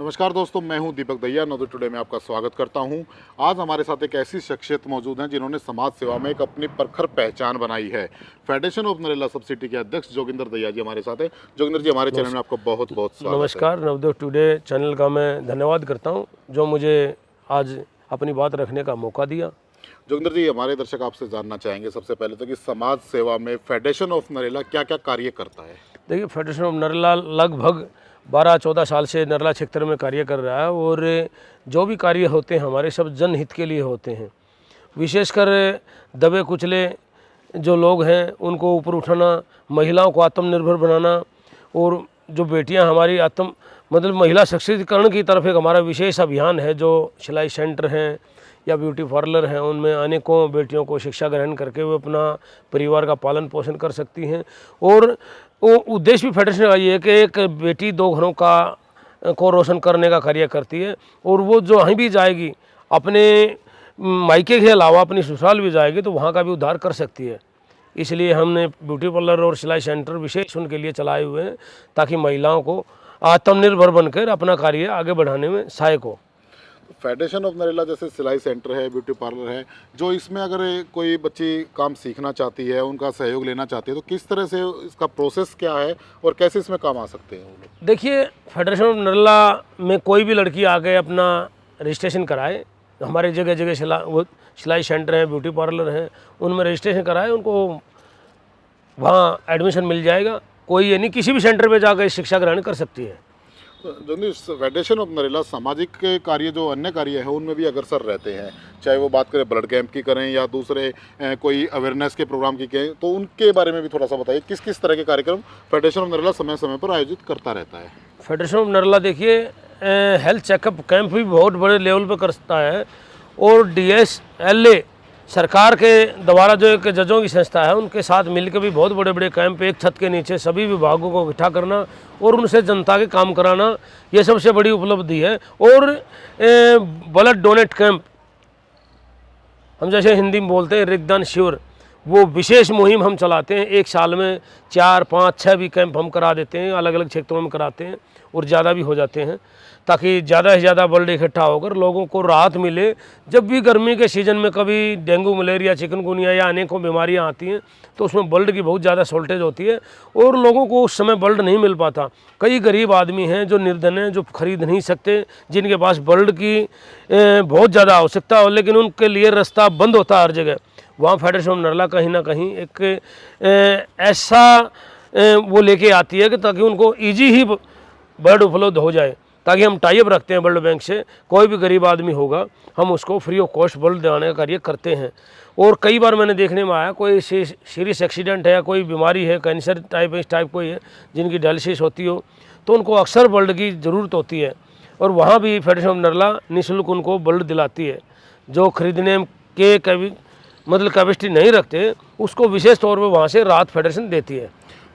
नमस्कार दोस्तों, मैं हूं दीपक दहिया। नवोदय टुडे में आपका स्वागत करता हूं। आज हमारे साथ एक ऐसी शख्सियत मौजूद हैं जिन्होंने समाज सेवा में एक अपनी प्रखर पहचान बनाई है। फेडरेशन ऑफ नरेला सब सिटी के अध्यक्ष जोगिंदर दहिया जी हमारे साथ हैं। जोगिंदर जी, हमारे चैनल में आपका बहुत बहुत स्वागत है। नमस्कार। नवोदय टुडे चैनल का मैं धन्यवाद करता हूं जो मुझे आज अपनी बात रखने का मौका दिया। जोगिंदर जी, हमारे दर्शक आपसे जानना चाहेंगे सबसे पहले तो कि समाज सेवा में फेडरेशन ऑफ नरेला क्या क्या कार्य करता है। देखिए, फेडरेशन ऑफ नरेला लगभग 12-14 साल से नरेला क्षेत्र में कार्य कर रहा है और जो भी कार्य होते हैं हमारे सब जनहित के लिए होते हैं। विशेषकर दबे कुचले जो लोग हैं उनको ऊपर उठाना, महिलाओं को आत्मनिर्भर बनाना और जो बेटियां हमारी मतलब महिला सशक्तिकरण की तरफ एक हमारा विशेष अभियान है। जो सिलाई सेंटर हैं या ब्यूटी पार्लर हैं, उनमें अनेकों बेटियों को शिक्षा ग्रहण करके वो अपना परिवार का पालन पोषण कर सकती हैं। और वो उद्देश्य भी फेडरेशन का ये है कि एक बेटी दो घरों को रोशन करने का कार्य करती है। और वो जो कहीं भी जाएगी, अपने मायके के अलावा अपनी ससुराल भी जाएगी तो वहाँ का भी उद्धार कर सकती है। इसलिए हमने ब्यूटी पार्लर और सिलाई सेंटर विशेष उनके लिए चलाए हुए हैं ताकि महिलाओं को आत्मनिर्भर बनकर अपना कार्य आगे बढ़ाने में सहायक हो। फेडरेशन ऑफ नरेला जैसे सिलाई सेंटर है, ब्यूटी पार्लर है, जो इसमें अगर कोई बच्ची काम सीखना चाहती है, उनका सहयोग लेना चाहती है, तो किस तरह से इसका प्रोसेस क्या है और कैसे इसमें काम आ सकते हैं वो लोग? देखिए, फेडरेशन ऑफ नरेला में कोई भी लड़की आके अपना रजिस्ट्रेशन कराए। हमारे जगह जगह सिलाई सेंटर हैं, ब्यूटी पार्लर हैं, उनमें रजिस्ट्रेशन कराए, उनको वहाँ एडमिशन मिल जाएगा। कोई ये नहीं, किसी भी सेंटर पे जाकर शिक्षा ग्रहण कर सकती है। जो फेडरेशन ऑफ नरेला सामाजिक कार्य जो अन्य कार्य है उनमें भी अग्रसर रहते हैं, चाहे वो बात करें ब्लड कैंप की करें या दूसरे कोई अवेयरनेस के प्रोग्राम की करें, तो उनके बारे में भी थोड़ा सा बताइए। किस किस तरह के कार्यक्रम फेडरेशन ऑफ नरेला समय समय पर आयोजित करता रहता है। फेडरेशन ऑफ नरेला देखिए, हेल्थ चेकअप कैंप भी बहुत बड़े लेवल पर करता है। और DSLA सरकार के द्वारा जो एक जजों की संस्था है, उनके साथ मिलकर भी बहुत बड़े बड़े कैंप एक छत के नीचे सभी विभागों को इकट्ठा करना और उनसे जनता के काम कराना, ये सबसे बड़ी उपलब्धि है। और ब्लड डोनेट कैंप, हम जैसे हिंदी में बोलते हैं रक्तदान शिविर, वो विशेष मुहिम हम चलाते हैं। एक साल में 4, 5, 6 भी कैंप हम करा देते हैं, अलग अलग क्षेत्रों में कराते हैं और ज़्यादा भी हो जाते हैं ताकि ज़्यादा से ज़्यादा ब्लड इकट्ठा होकर लोगों को राहत मिले। जब भी गर्मी के सीज़न में कभी डेंगू, मलेरिया, चिकनगुनिया या अनेकों बीमारियां आती हैं तो उसमें ब्लड की बहुत ज़्यादा शॉर्टेज होती है और लोगों को उस समय ब्लड नहीं मिल पाता। कई गरीब आदमी हैं जो निर्धन हैं, जो खरीद नहीं सकते, जिनके पास ब्लड की बहुत ज़्यादा आवश्यकता हो, लेकिन उनके लिए रास्ता बंद होता है हर जगह। वहाँ फेडरेशन ऑफ नरेला कहीं ना कहीं एक ऐसा वो लेके आती है कि ताकि उनको ईजी ही ब्लड उपलब्ध हो जाए। ताकि हम टाई अप रखते हैं ब्लड बैंक से, कोई भी गरीब आदमी होगा हम उसको फ्री ऑफ कॉस्ट ब्लड दिलाने का कार्य करते हैं। और कई बार मैंने देखने में आया, कोई सीरियस एक्सीडेंट है या कोई बीमारी है, कैंसर टाइप इस टाइप कोई है जिनकी डायलिसिस होती हो, तो उनको अक्सर ब्लड की ज़रूरत होती है और वहाँ भी फेडरेशन ऑफ नरेला निःशुल्क उनको ब्लड दिलाती है। जो खरीदने के मतलब कैपेसिटी नहीं रखते, उसको विशेष तौर पर वहाँ से राहत फेडरेशन देती है।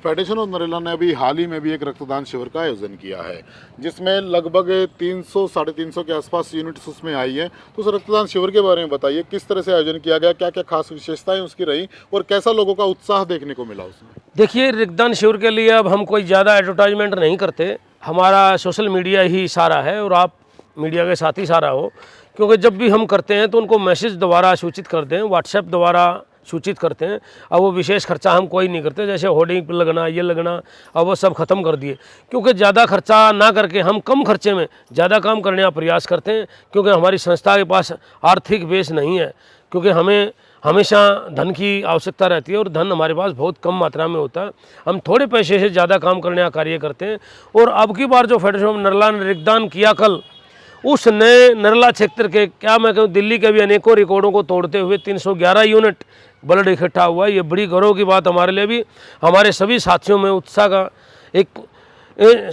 फेडरेशन ऑफ नरेला ने अभी हाल ही में भी एक रक्तदान शिविर का आयोजन किया है जिसमें लगभग 300-350 के आसपास यूनिट्स उसमें आई हैं। तो उस रक्तदान शिविर के बारे में बताइए, किस तरह से आयोजन किया गया, क्या क्या खास विशेषताएं उसकी रही और कैसा लोगों का उत्साह देखने को मिला उसमें। देखिए, रक्तदान शिविर के लिए अब हम कोई ज़्यादा एडवर्टाइजमेंट नहीं करते, हमारा सोशल मीडिया ही सारा है और आप मीडिया के साथ ही सारा हो। क्योंकि जब भी हम करते हैं तो उनको मैसेज द्वारा सूचित करते हैं, व्हाट्सएप द्वारा सूचित करते हैं। अब वो विशेष खर्चा हम कोई नहीं करते, जैसे होर्डिंग पर लगना, ये लगना, अब वो सब खत्म कर दिए। क्योंकि ज़्यादा खर्चा ना करके हम कम खर्चे में ज़्यादा काम करने का प्रयास करते हैं। क्योंकि हमारी संस्था के पास आर्थिक बेस नहीं है, क्योंकि हमें हमेशा धन की आवश्यकता रहती है और धन हमारे पास बहुत कम मात्रा में होता है। हम थोड़े पैसे से ज़्यादा काम करने का कार्य करते हैं। और अब की बार जो फेडरेशन ऑफ नरेला ने रक्तदान किया कल, उस नए नरेला क्षेत्र के, क्या मैं कहूँ, दिल्ली के भी अनेकों रिकॉर्डों को तोड़ते हुए 311 यूनिट ब्लड इकट्ठा हुआ। ये बड़ी गौरव की बात हमारे लिए भी, हमारे सभी साथियों में उत्साह का एक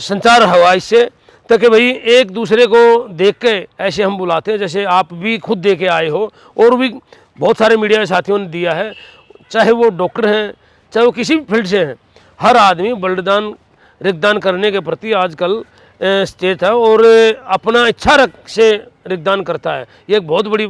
संचार हुआ इससे, ताकि भाई एक दूसरे को देख के ऐसे हम बुलाते हैं जैसे आप भी खुद दे के आए हो। और भी बहुत सारे मीडिया के साथियों ने दिया है, चाहे वो डॉक्टर हैं, चाहे वो किसी भी फील्ड से हैं, हर आदमी रक्तदान करने के प्रति आजकल स्टेट है और अपना इच्छा से रक्तदान करता है। ये एक बहुत बड़ी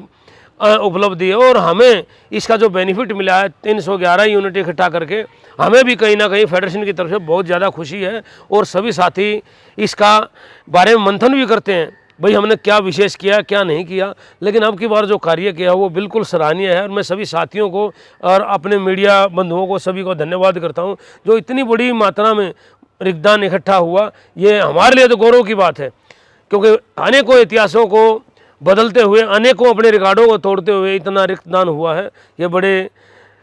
उपलब्धि है और हमें इसका जो बेनिफिट मिला है 311 यूनिट इकट्ठा करके, हमें भी कहीं ना कहीं फेडरेशन की तरफ से बहुत ज़्यादा खुशी है। और सभी साथी इसका बारे में मंथन भी करते हैं, भाई हमने क्या विशेष किया क्या नहीं किया, लेकिन अब की बार जो कार्य किया वो बिल्कुल सराहनीय है। और मैं सभी साथियों को और अपने मीडिया बंधुओं को सभी को धन्यवाद करता हूँ जो इतनी बड़ी मात्रा में रिक्तदान इकट्ठा हुआ। ये हमारे लिए तो गौरव की बात है, क्योंकि अनेकों इतिहासों को बदलते हुए, अनेकों अपने रिकॉर्डों को तोड़ते हुए इतना रिक्तदान हुआ है। ये बड़े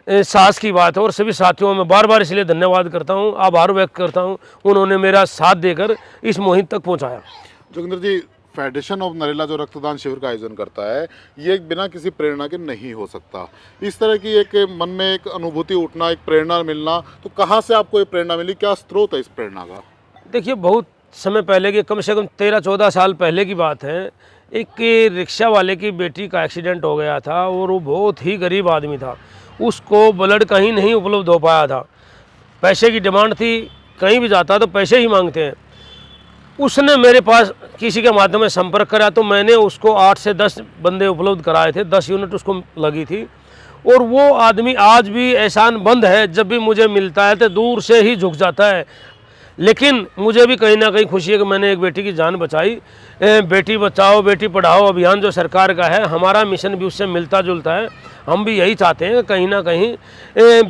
साहस की बात है और सभी साथियों में बार बार इसलिए धन्यवाद करता हूँ, आभार व्यक्त करता हूँ, उन्होंने मेरा साथ देकर इस मुहिम तक पहुँचाया। जोगिंदर जी, फेडरेशन ऑफ नरेला जो रक्तदान शिविर का आयोजन करता है, ये बिना किसी प्रेरणा के नहीं हो सकता। इस तरह की एक मन में एक अनुभूति उठना, एक प्रेरणा मिलना, तो कहाँ से आपको ये प्रेरणा मिली, क्या स्रोत है इस प्रेरणा का? देखिए, बहुत समय पहले की, कम से कम 13-14 साल पहले की बात है, एक रिक्शा वाले की बेटी का एक्सीडेंट हो गया था और वो बहुत ही गरीब आदमी था। उसको ब्लड कहीं नहीं उपलब्ध हो पाया था, पैसे की डिमांड थी, कहीं भी जाता तो पैसे ही मांगते हैं। उसने मेरे पास किसी के माध्यम में संपर्क करा तो मैंने उसको 8 से 10 बंदे उपलब्ध कराए थे, 10 यूनिट उसको लगी थी। और वो आदमी आज भी एहसान बंद है, जब भी मुझे मिलता है तो दूर से ही झुक जाता है। लेकिन मुझे भी कहीं ना कहीं खुशी है कि मैंने एक बेटी की जान बचाई। बेटी बचाओ बेटी पढ़ाओ अभियान जो सरकार का है, हमारा मिशन भी उससे मिलता जुलता है। हम भी यही चाहते हैं कहीं ना कहीं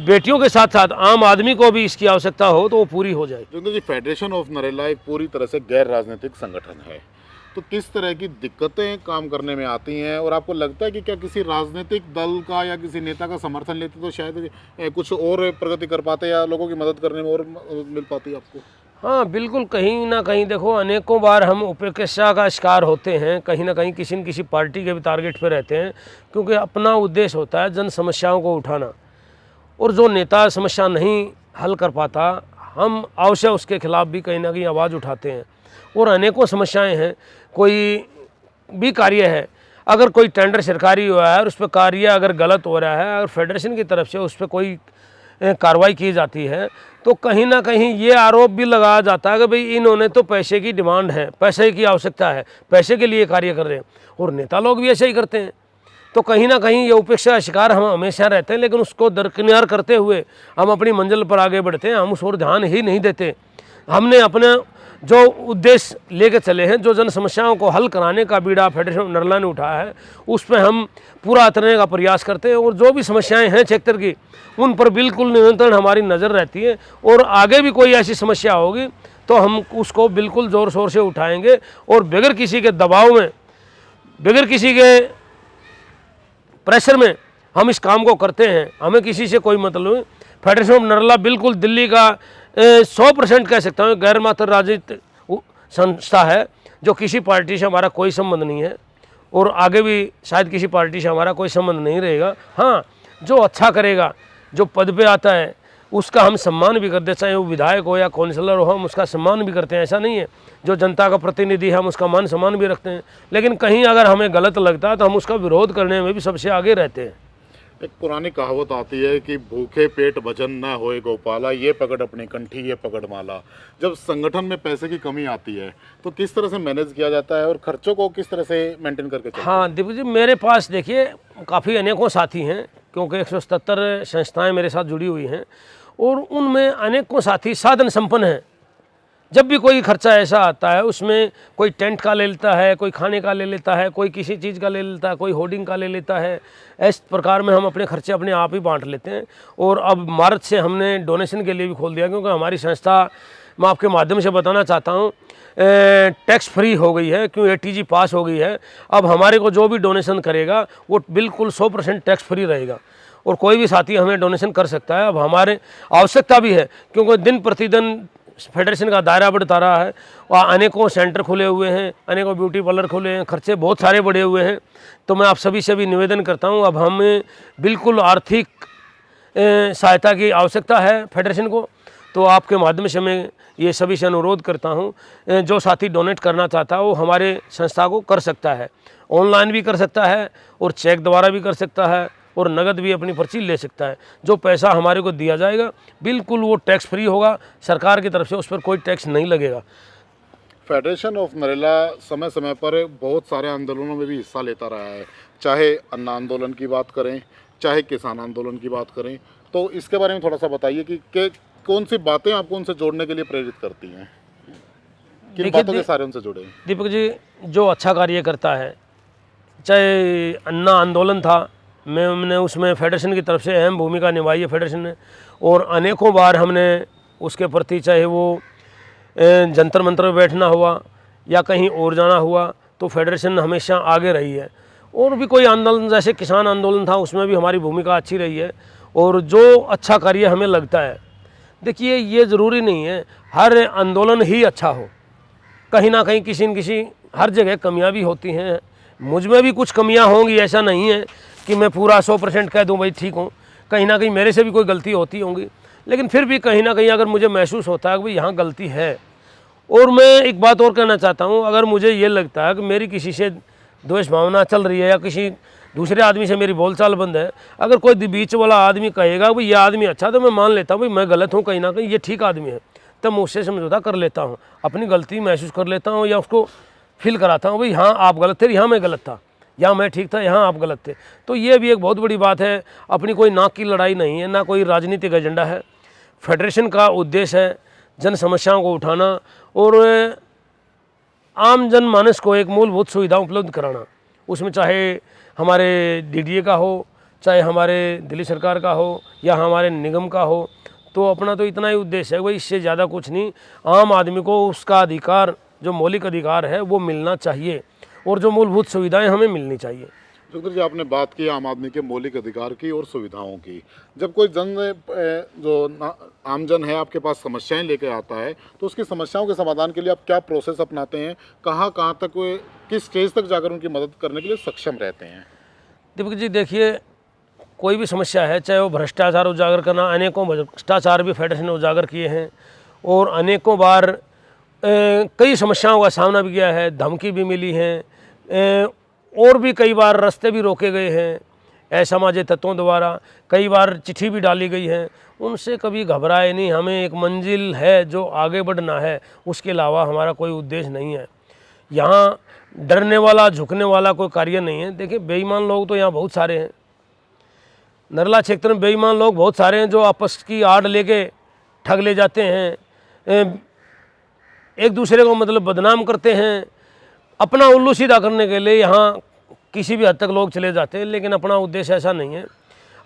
बेटियों के साथ साथ आम आदमी को भी इसकी आवश्यकता हो तो वो पूरी हो जाए। जोगिंदर जी, फेडरेशन ऑफ नरेला एक पूरी तरह से गैर राजनीतिक संगठन है, तो किस तरह की दिक्कतें काम करने में आती हैं और आपको लगता है कि क्या किसी राजनीतिक दल का या किसी नेता का समर्थन लेते तो शायद कुछ और प्रगति कर पाते या लोगों की मदद करने में और मिल पाती आपको? हाँ बिल्कुल, कहीं ना कहीं देखो, अनेकों बार हम उपेक्षा का शिकार होते हैं, कहीं ना कहीं किसी न किसी पार्टी के भी टारगेट पे रहते हैं, क्योंकि अपना उद्देश्य होता है जन समस्याओं को उठाना। और जो नेता समस्या नहीं हल कर पाता, हम अवश्य उसके खिलाफ भी कहीं ना कहीं आवाज़ उठाते हैं। और अनेकों समस्याएं हैं, कोई भी कार्य है, अगर कोई टेंडर सरकारी हुआ है और उस पर कार्य अगर गलत हो रहा है, अगर फेडरेशन की तरफ से उस पर कोई कार्रवाई की जाती है तो कहीं ना कहीं ये आरोप भी लगाया जाता है कि भाई इन्होंने तो पैसे की डिमांड है, पैसे की आवश्यकता है, पैसे के लिए कार्य कर रहे हैं। और नेता लोग भी ऐसे ही करते हैं। तो कहीं ना कहीं ये उपेक्षा का शिकार हम हमेशा रहते हैं, लेकिन उसको दरकिनार करते हुए हम अपनी मंजिल पर आगे बढ़ते हैं। हम उस ओर ध्यान ही नहीं देते। हमने अपने जो उद्देश्य लेके चले हैं, जो जन समस्याओं को हल कराने का बीड़ा फेडरेशन ऑफ नरेला ने उठाया है, उस पर हम पूरा उतरने का प्रयास करते हैं। और जो भी समस्याएं हैं क्षेत्र की, उन पर बिल्कुल निरंतर हमारी नज़र रहती है। और आगे भी कोई ऐसी समस्या होगी तो हम उसको बिल्कुल ज़ोर शोर से उठाएंगे और बगैर किसी के दबाव में, बगैर किसी के प्रेशर में हम इस काम को करते हैं। हमें किसी से कोई मतलब नहीं। फेडरेशन ऑफ नरेला बिल्कुल दिल्ली का 100% कह सकता हूँ गैर मात्र राजनीतिक संस्था है, जो किसी पार्टी से हमारा कोई संबंध नहीं है और आगे भी शायद किसी पार्टी से हमारा कोई संबंध नहीं रहेगा। हाँ, जो अच्छा करेगा, जो पद पे आता है, उसका हम सम्मान भी करते हैं, चाहे वो विधायक हो या काउंसलर हो, हम उसका सम्मान भी करते हैं। ऐसा नहीं है, जो जनता का प्रतिनिधि है हम उसका मान सम्मान भी रखते हैं। लेकिन कहीं अगर हमें गलत लगता है तो हम उसका विरोध करने में भी सबसे आगे रहते हैं। एक पुरानी कहावत आती है कि भूखे पेट भजन न होए गोपाला, ये पकड़ अपनी कंठी ये पकड़ माला। जब संगठन में पैसे की कमी आती है तो किस तरह से मैनेज किया जाता है और खर्चों को किस तरह से मेंटेन करके चलते हैं? हाँ दीपक जी, मेरे पास देखिए काफ़ी अनेकों साथी हैं, क्योंकि 177 संस्थाएं मेरे साथ जुड़ी हुई हैं और उनमें अनेकों साथी साधन संपन्न हैं। जब भी कोई खर्चा ऐसा आता है, उसमें कोई टेंट का ले लेता है, कोई खाने का ले लेता है, कोई किसी चीज़ का ले लेता है, कोई होर्डिंग का ले लेता है। इस प्रकार में हम अपने खर्चे अपने आप ही बांट लेते हैं। और अब मार्च से हमने डोनेशन के लिए भी खोल दिया, क्योंकि हमारी संस्था, मैं आपके माध्यम से बताना चाहता हूँ, टैक्स फ्री हो गई है। क्यों? ATG पास हो गई है। अब हमारे को जो भी डोनेशन करेगा वो बिल्कुल 100% टैक्स फ्री रहेगा और कोई भी साथी हमें डोनेशन कर सकता है। अब हमारे आवश्यकता भी है, क्योंकि दिन प्रतिदिन फेडरेशन का दायरा बढ़ता रहा है। वहाँ अनेकों सेंटर खुले हुए हैं, अनेकों ब्यूटी पार्लर खुले हैं, खर्चे बहुत सारे बढ़े हुए हैं। तो मैं आप सभी से भी निवेदन करता हूँ, अब हमें बिल्कुल आर्थिक सहायता की आवश्यकता है फेडरेशन को। तो आपके माध्यम से मैं ये सभी से अनुरोध करता हूँ, जो साथी डोनेट करना चाहता है वो हमारे संस्था को कर सकता है। ऑनलाइन भी कर सकता है और चेक द्वारा भी कर सकता है और नगद भी अपनी पर्ची ले सकता है। जो पैसा हमारे को दिया जाएगा बिल्कुल वो टैक्स फ्री होगा, सरकार की तरफ से उस पर कोई टैक्स नहीं लगेगा। फेडरेशन ऑफ नरेला समय समय पर बहुत सारे आंदोलनों में भी हिस्सा लेता रहा है, चाहे अन्ना आंदोलन की बात करें, चाहे किसान आंदोलन की बात करें। तो इसके बारे में थोड़ा सा बताइए कि कौन सी बातें आपको उनसे जोड़ने के लिए प्रेरित करती हैं, किन बातों के सारे उनसे जुड़े? दीपक जी, जो अच्छा कार्य करता है, चाहे अन्ना आंदोलन था, हमने उसमें फेडरेशन की तरफ से अहम भूमिका निभाई है फेडरेशन ने, और अनेकों बार हमने उसके प्रति, चाहे वो जंतर मंतर में बैठना हुआ या कहीं और जाना हुआ, तो फेडरेशन हमेशा आगे रही है। और भी कोई आंदोलन जैसे किसान आंदोलन था, उसमें भी हमारी भूमिका अच्छी रही है। और जो अच्छा कार्य हमें लगता है, देखिए ये ज़रूरी नहीं है हर आंदोलन ही अच्छा हो, कहीं ना कहीं किसी न किसी हर जगह कमियां भी होती हैं। मुझ में भी कुछ कमियां होंगी, ऐसा नहीं है कि मैं पूरा 100% कह दूं भाई ठीक हूं, कहीं ना कहीं मेरे से भी कोई गलती होती होंगी। लेकिन फिर भी कहीं ना कहीं अगर मुझे महसूस होता है कि भाई यहाँ गलती है, और मैं एक बात और कहना चाहता हूँ, अगर मुझे ये लगता है कि मेरी किसी से द्वेष भावना चल रही है या किसी दूसरे आदमी से मेरी बोलचाल बंद है, अगर कोई बीच वाला आदमी कहेगा भाई ये आदमी अच्छा, तो मैं मान लेता हूँ भाई मैं गलत हूँ, कहीं ना कहीं ये ठीक आदमी है, तब मैं उससे समझौता कर लेता हूँ, अपनी गलती महसूस कर लेता हूँ या उसको फील कराता हूँ भाई हाँ आप गलत थे, यहाँ मैं गलत था, यहाँ मैं ठीक था, यहाँ आप गलत थे। तो ये भी एक बहुत बड़ी बात है। अपनी कोई नाक की लड़ाई नहीं है, ना कोई राजनीतिक एजेंडा है। फेडरेशन का उद्देश्य है जन समस्याओं को उठाना और आम जनमानस को एक मूलभूत सुविधा उपलब्ध कराना। उसमें चाहे हमारे डीडीए का हो, चाहे हमारे दिल्ली सरकार का हो या हमारे निगम का हो, तो अपना तो इतना ही उद्देश्य है भाई, इससे ज़्यादा कुछ नहीं। आम आदमी को उसका अधिकार, जो मौलिक अधिकार है, वो मिलना चाहिए और जो मूलभूत सुविधाएं हमें मिलनी चाहिए। जोगिंदर जी, आपने बात की आम आदमी के मौलिक अधिकार की और सुविधाओं की। जब कोई आमजन है आपके पास समस्याएं लेके आता है, तो उसकी समस्याओं के समाधान के लिए आप क्या प्रोसेस अपनाते हैं, कहाँ कहाँ तक, किस स्टेज तक जाकर उनकी मदद करने के लिए सक्षम रहते हैं? दीपक जी, देखिए कोई भी समस्या है, चाहे वो भ्रष्टाचार उजागर करना, अनेकों भ्रष्टाचार भी फेडरेशन ने उजागर किए हैं और अनेकों बार कई समस्याओं का सामना भी किया है, धमकी भी मिली है, और भी कई बार रास्ते भी रोके गए हैं असामाजिक तत्वों द्वारा, कई बार चिट्ठी भी डाली गई है। उनसे कभी घबराए नहीं, हमें एक मंजिल है जो आगे बढ़ना है, उसके अलावा हमारा कोई उद्देश्य नहीं है। यहाँ डरने वाला, झुकने वाला कोई कार्य नहीं है। देखिए बेईमान लोग तो यहाँ बहुत सारे हैं, नरला क्षेत्र में बेईमान लोग बहुत सारे हैं, जो आपस की आड़ लेके ठग ले जाते हैं, एक दूसरे को मतलब बदनाम करते हैं, अपना उल्लू सीधा करने के लिए यहाँ किसी भी हद तक लोग चले जाते हैं। लेकिन अपना उद्देश्य ऐसा नहीं है,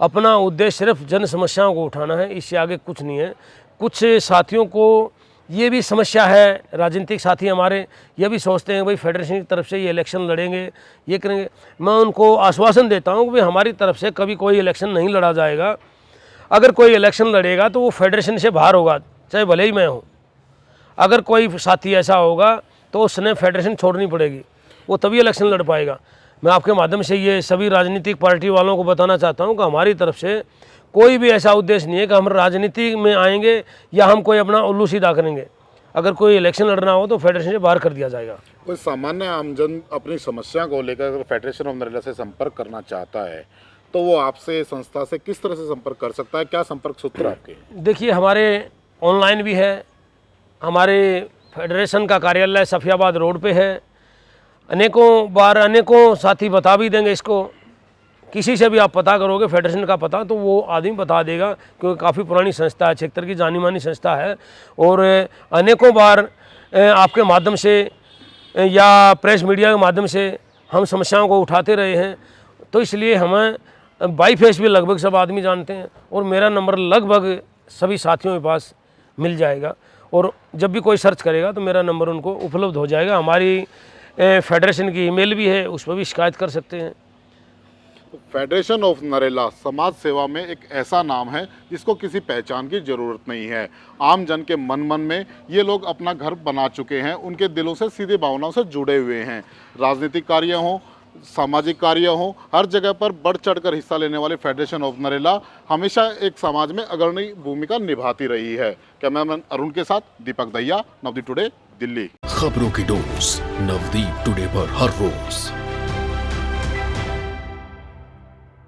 अपना उद्देश्य सिर्फ जन समस्याओं को उठाना है, इससे आगे कुछ नहीं है। कुछ साथियों को ये भी समस्या है, राजनीतिक साथी हमारे ये भी सोचते हैं भाई फेडरेशन की तरफ से ये इलेक्शन लड़ेंगे, ये करेंगे। मैं उनको आश्वासन देता हूँ कि भाई हमारी तरफ से कभी कोई इलेक्शन नहीं लड़ा जाएगा। अगर कोई इलेक्शन लड़ेगा तो वो फेडरेशन से बाहर होगा, चाहे भले ही मैं हूँ। अगर कोई साथी ऐसा होगा तो उसने फेडरेशन छोड़नी पड़ेगी, वो तभी इलेक्शन लड़ पाएगा। मैं आपके माध्यम से ये सभी राजनीतिक पार्टी वालों को बताना चाहता हूँ कि हमारी तरफ से कोई भी ऐसा उद्देश्य नहीं है कि हम राजनीति में आएंगे या हम कोई अपना उल्लू सीधा करेंगे। अगर कोई इलेक्शन लड़ना हो तो फेडरेशन से बाहर कर दिया जाएगा। कोई सामान्य आमजन अपनी समस्या को लेकर अगर फेडरेशन ऑफ नरेला से संपर्क करना चाहता है, तो वो आपसे, संस्था से किस तरह से संपर्क कर सकता है? क्या संपर्क सूत्र आपके? देखिए हमारे ऑनलाइन भी है, हमारे फेडरेशन का कार्यालय सफियाबाद रोड पे है। अनेकों बार अनेकों साथी बता भी देंगे इसको, किसी से भी आप पता करोगे फेडरेशन का पता तो वो आदमी बता देगा, क्योंकि काफ़ी पुरानी संस्था है, क्षेत्र की जानी मानी संस्था है। और अनेकों बार आपके माध्यम से या प्रेस मीडिया के माध्यम से हम समस्याओं को उठाते रहे हैं, तो इसलिए हमें बाई फेस भी लगभग सब आदमी जानते हैं और मेरा नंबर लगभग सभी साथियों के पास मिल जाएगा। और जब भी कोई सर्च करेगा तो मेरा नंबर उनको उपलब्ध हो जाएगा। हमारी फेडरेशन की ईमेल भी है, उस पर भी शिकायत कर सकते हैं। फेडरेशन ऑफ नरेला समाज सेवा में एक ऐसा नाम है जिसको किसी पहचान की ज़रूरत नहीं है। आम जन के मन में ये लोग अपना घर बना चुके हैं, उनके दिलों से सीधे भावनाओं से जुड़े हुए हैं। राजनीतिक कार्य हो, सामाजिक कार्य हो, हर जगह पर बढ़ चढ़कर हिस्सा लेने वाले फेडरेशन ऑफ नरेला हमेशा एक समाज में अग्रणी भूमिका निभाती रही है। कैमरामैन अरुण के साथ दीपक दहिया, नवदीप टुडे, दिल्ली। खबरों की डोज नवदीप टुडे पर हर रोज।